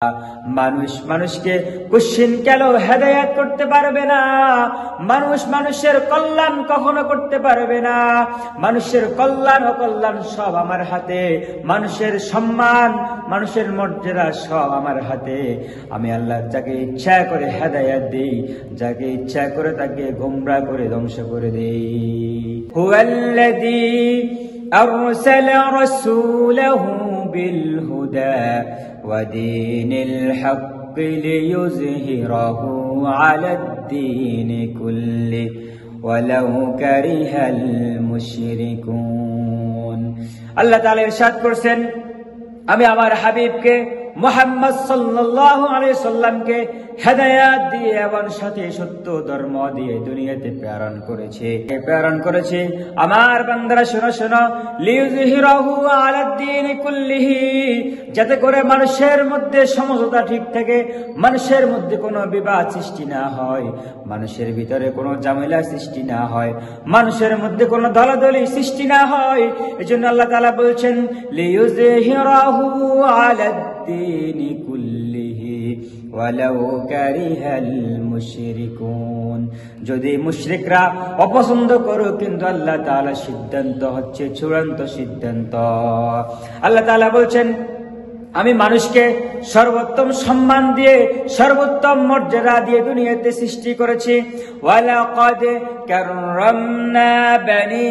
মানুষ মানুষকে কুশ্চিন কেন হেদায়েত করতে পারবে না। মানুষ মানুষের কল্যাণ কখনো করতে পারবে না। মানুষের কল্যাণ ও কল্যাণ সব আমার হাতে। মানুষের সম্মান, মানুষের মর্যাদা সব আমার হাতে। আমি আল্লাহ যাকে ইচ্ছা করে হেদায়েত দেই, যাকে ইচ্ছা করে তাকে গোমরাহ করে ধ্বংস করে দেই। হুয়াল্লাযী أرسل رسوله بالهدى ودين الحق ليظهره على الدين كله ولو كره المشركون। আল্লাহ তাআলা ইরশাদ করেছেন, আমি আমার হাবিবকে মুহাম্মদ সাল্লাল্লাহু আলাইহি সাল্লামকে হেদায়েত দিয়ে এবং সাথে সত্য ধর্ম দিয়ে দুনিয়াতে প্রেরণ করেছে। আমার বান্দারা শোনো শোনো, লিইয়ুযহিরাহু আলাদ-দীন কুল্লিহি, যাতে করে মানুষের মধ্যে সমঝোতা ঠিক থাকে, মানুষের মধ্যে কোনো বিবাদ সৃষ্টি না হয়, মানুষের ভিতরে কোনো ঝামেলা সৃষ্টি না হয়, মানুষের মধ্যে কোনো দলাদলি সৃষ্টি না হয়। এজন্য আল্লাহ তাআলা বলছেন, লিইয়ুযহিরাহু আলাদ-দীন কুল্লিহি ওয়ালাউ কারিহাল মুশরিকুন। যদি মুশরিকরা অপছন্দ করুক, কিন্তু আল্লাহ তাআলা সিদ্ধান্ত হচ্ছে চূড়ান্ত সিদ্ধান্ত। আল্লাহ তাআলা বলছেন, আমি মানুষকে সর্বোত্তম সম্মান দিয়ে, সর্বোত্তম মর্যাদা দিয়ে দুনিয়াতে সৃষ্টি করেছি। ওয়ালাকাদ কাররামনা বনি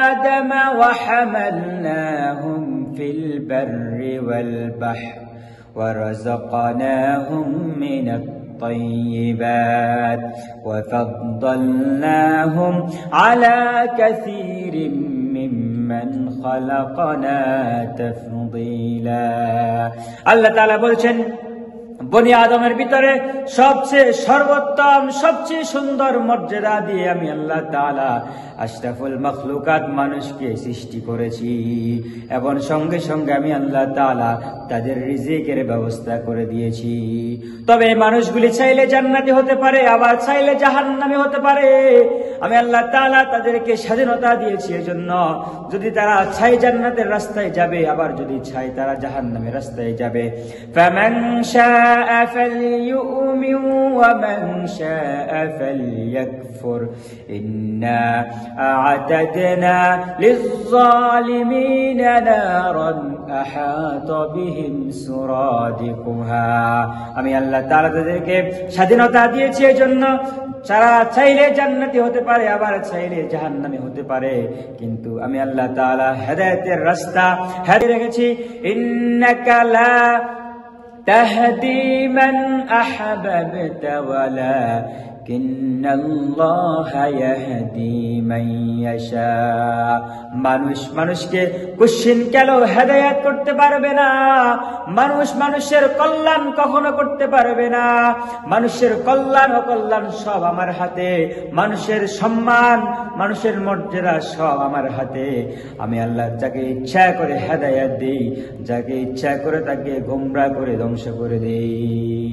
আদম ওয়া হামালনাহুম ফিল বাররি ওয়াল বাহর ورزقناهم من الطيبات وفضلناهم على كثير ممن خلقنا تفضيلا। আল্লাহ তাআলা বলছেন, বনি আদমের ভিতরে সবচেয়ে সর্বোত্তম, সবচেয়ে সুন্দর মর্যাদা দিয়ে আমি আল্লাহ তাআলা আশরাফুল মাখলুকাত মানুষকে সৃষ্টি করেছি, এবং সঙ্গে সঙ্গে আমি আল্লাহ তাআলা তাদের রিজিকের ব্যবস্থা করে দিয়েছি। তবে মানুষগুলি চাইলে জান্নাতি হতে পারে, আবার চাইলে জাহান্নামী হতে পারে। আমি আল্লাহ তাআলা তাদেরকে স্বাধীনতা দিয়েছি। এজন্য যদি তারা চায় জান্নাতের রাস্তায় যাবে, আবার যদি চায় তারা জাহান্নামের রাস্তায় যাবে। ফামান শাআ ফালইউমিন ওয়া মান শাআ ফালইয়াকফুর ইন্না আ'তাদনা লিয-যালিমিনা নারান আহাতা বিহিম সুরাদিকুহা। আমি আল্লাহ তাআলা তাদেরকে স্বাধীনতা দিয়েছি, এজন্য যারা চাইলে জান্নাতি হতে পারে, আবার চাইলে জাহান্নামী হতে পারে। কিন্তু আমি আল্লাহ তাআলা হেদায়েতের রাস্তা হারিয়ে রেখেছি। ইন্নাকা লা তাহদি মান আহবাবতা ওয়ালাকিন্নাল্লাহা ইয়াহদি মান ইয়াশা। মানুষ মানুষকে কুশ্চিন কেন হেদায়েত করতে পারবে না। মানুষ মানুষের কল্যাণ কখনো করতে পারবে না। মানুষের কল্যাণ ও কল্যাণ সব আমার হাতে। মানুষের সম্মান, মানুষের মর্যাদা সব আমার হাতে। আমি আল্লাহ যাকে ইচ্ছা করে হেদায়েত দেই, যাকে ইচ্ছা করে তাকে গোমরাহ করে ধ্বংস করে দেই।